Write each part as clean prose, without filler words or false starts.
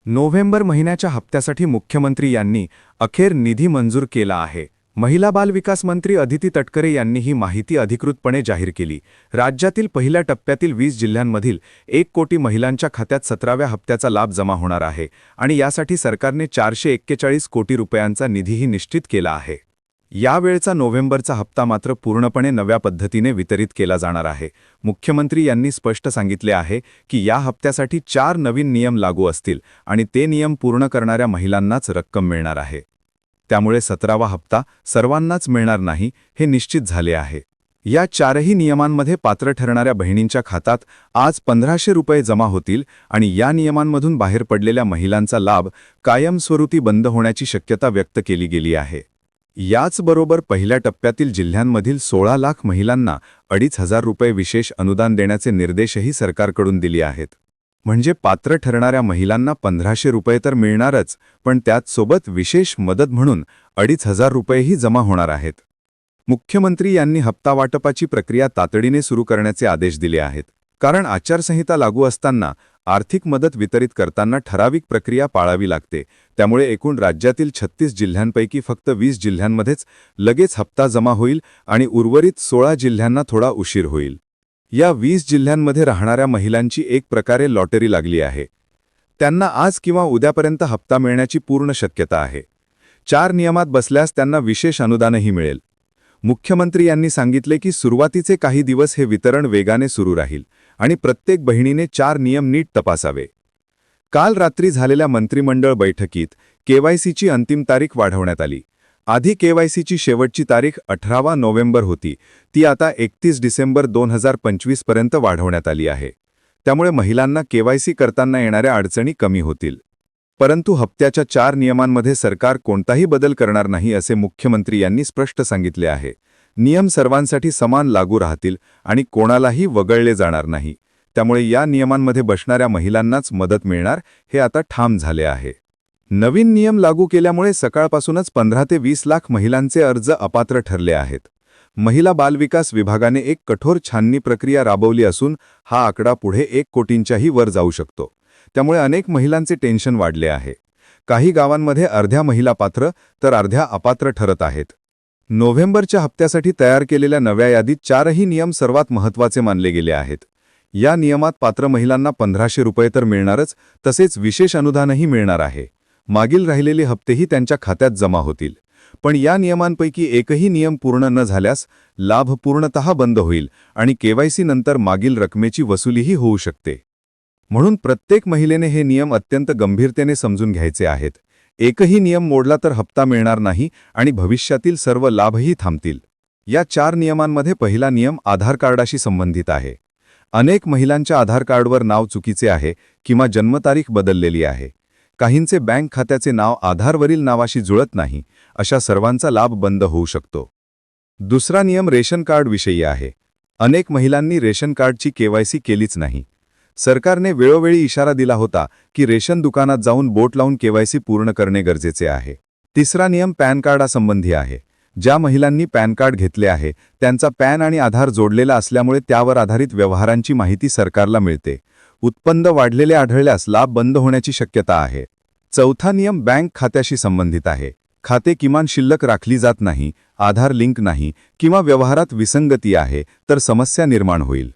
November महिन्याच्या हप्त्यासाठी मुख्यमंत्री यांनी अखेर निधी मंजूर केला आहे। महिला बाल विकास मंत्री अदिती तटकरे यांनी ही माहिती अधिकृतपणे जाहीर केली। राज्यातील पहिल्या टप्प्यातील 20 जिल्ह्यांमधील 1 कोटी महिलांच्या खात्यात 17व्या हप्त्याचा लाभ जमा होणार आहे आणि यासाठी सरकारने 441 कोटी रुपयांचा निधीही निश्चित केला आहे। यावेळचा नोव्हेंबरचा हप्ता मात्र पूर्णपणे नव्या पद्धतीने वितरित केला जाणार आहे। मुख्यमंत्री यांनी स्पष्ट सांगितले आहे की या हप्त्यासाठी 4 नवीन नियम लागू असतील आणि ते नियम पूर्ण करणाऱ्या महिलांनाच रक्कम मिळणार आहे। त्यामुळे 17वा हप्ता सर्वांनाच मिळणार नाही हे निश्चित झाले आहे। या 4ही नियमांमध्ये पात्र ठरणाऱ्या बहिणींच्या खात्यात आज 1500 रुपये जमा होतील आणि या नियमांमधून बाहेर पडलेल्या महिलांचा लाभ कायमस्वरूपी बंद होण्याची शक्यता व्यक्त केली गेली आहे। याचबरोबर पहिल्या टप्प्यातील जिल्ह्यांमधील 16 लाख महिलांना 2500 रुपये विशेष अनुदान देण्याचे निर्देशही सरकारकडून दिले आहेत। म्हणजे पात्र ठरणाऱ्या महिलांना 1500 रुपये तर मिळणारच, पण त्यात सोबत विशेष मदत म्हणून 2500 रुपयेही जमा होणार आहेत। मुख्यमंत्री यांनी हप्ता वाटपाची प्रक्रिया तातडीने सुरू करण्याचे आदेश दिले आहेत, कारण आचारसंहिता लागू असताना आर्थिक मदत वितरित करताना ठराविक प्रक्रिया पाळावी लागते। त्यामुळे एकूण राज्यातील 36 जिल्ह्यांपैकी फक्त 20 जिल्ह्यांमध्येच लगेच हप्ता जमा होईल आणि उर्वरित 16 जिल्ह्यांना थोडा उशीर होईल। या 20 जिल्ह्यांमध्ये राहणाऱ्या महिलांची एक प्रकारे लॉटरी लागली आहे। त्यांना आज किंवा उद्यापर्यंत हप्ता मिळण्याची पूर्ण शक्यता आहे। 4 नियमात बसल्यास त्यांना विशेष अनुदानही मिळेल। मुख्यमंत्री यांनी सांगितले की सुरुवातीचे काही दिवस हे वितरण वेगाने सुरू राहील आणि प्रत्येक बहिणीने 4 नियम नीट तपासावे। काल रात्री झालेल्या मंत्रिमंडळ बैठकीत केवायसीची अंतिम तारीख वाढवण्यात आली। आधी केवायसीची शेवटची तारीख 18 नोव्हेंबर होती, ती आता 31 डिसेंबर 2025 पर्यंत वाढवण्यात आली आहे। त्यामुळे महिलांना केवायसी करताना येणाऱ्या अडचणी कमी होतील। परंतु हप्त्याच्या 4 नियमांमध्ये सरकार कोणताही बदल करणार नाही असे मुख्यमंत्री यांनी स्पष्ट सांगितले आहे। नियम सर्वांसाठी समान लागू राहतील आणि कोणालाही वगळले जाणार नाही। त्यामुळे या नियमांमध्ये बसणाऱ्या महिलांनाच मदत मिळणार हे आता ठाम झाले आहे। नवीन नियम लागू केल्यामुळे सकाळपासूनच 15 ते 20 लाख महिलांचे अर्ज अपात्र ठरले आहेत। महिला बाल विकास विभागाने एक कठोर छाननी प्रक्रिया राबवली असून हा आकडा पुढे 1 कोटींच्याही वर जाऊ शकतो। त्यामुळे अनेक महिलांचे टेन्शन वाढले आहे। काही गावांमध्ये अर्ध्या महिला पात्र तर अर्ध्या अपात्र ठरत आहेत। नोव्हेंबरच्या हप्त्यासाठी तयार केलेल्या नव्या यादीत 4ही नियम सर्वात महत्त्वाचे मानले गेले आहेत। या नियमात पात्र महिलांना 1500 रुपये तर मिळणारच, तसेच विशेष अनुदानही मिळणार आहे। मागील राहिलेले हप्तेही त्यांच्या खात्यात जमा होतील। पण या नियमांपैकी एकही नियम पूर्ण न झाल्यास लाभ पूर्णतः बंद होईल आणि केवायसी नंतर मागील रकमेची वसुलीही होऊ शकते। म्हणून प्रत्येक महिलेने हे नियम अत्यंत गंभीरतेने समजून घ्यायचे आहेत। एकही नियम मोडला तर हप्ता मिळणार नाही आणि भविष्यातील सर्व लाभही थांबतील। या 4 नियमांमध्ये पहिला नियम आधार कार्डाशी संबंधित आहे। अनेक महिलांच्या आधार कार्डवर नाव चुकीचे आहे किंवा जन्मतारीख बदललेली आहे। काहींचे बँक खात्याचे नाव आधारवरील नावाशी जुळत नाही, अशा सर्वांचा लाभ बंद होऊ शकतो। दुसरा नियम रेशन कार्ड विषयी आहे। अनेक महिलांनी रेशन कार्डची केवायसी केलीच नाही। सरकारने वेळोवेळी इशारा दिला होता की रेशन दुकानात जाऊन बोट लावून केवायसी पूर्ण करणे गरजेचे आहे। तिसरा नियम पॅन कार्डासंबंधी आहे। ज्या महिलांनी पॅन कार्ड घेतले आहे त्यांचा पॅन आणि आधार जोडलेला असल्यामुळे त्यावर आधारित व्यवहारांची माहिती सरकारला मिळते। उत्पन्न वाढलेले आढळल्यास लाभ बंद होण्याची शक्यता आहे। चौथा नियम बँक खात्याशी संबंधित आहे। खाते किमान शिल्लक राखली जात नाही, आधार लिंक नाही किंवा व्यवहारात विसंगती आहे तर समस्या निर्माण होईल।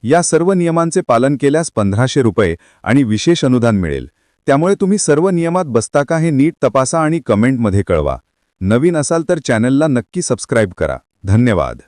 या सर्व नियमांचे पालन केल्यास 1500 रुपये आणि विशेष अनुदान मिळेल। त्यामुळे तुम्ही सर्व नियमात बसता का हे नीट तपासा आणि कमेंटमध्ये कळवा। नवीन असाल तर चॅनलला नक्की सबस्क्राईब करा। धन्यवाद।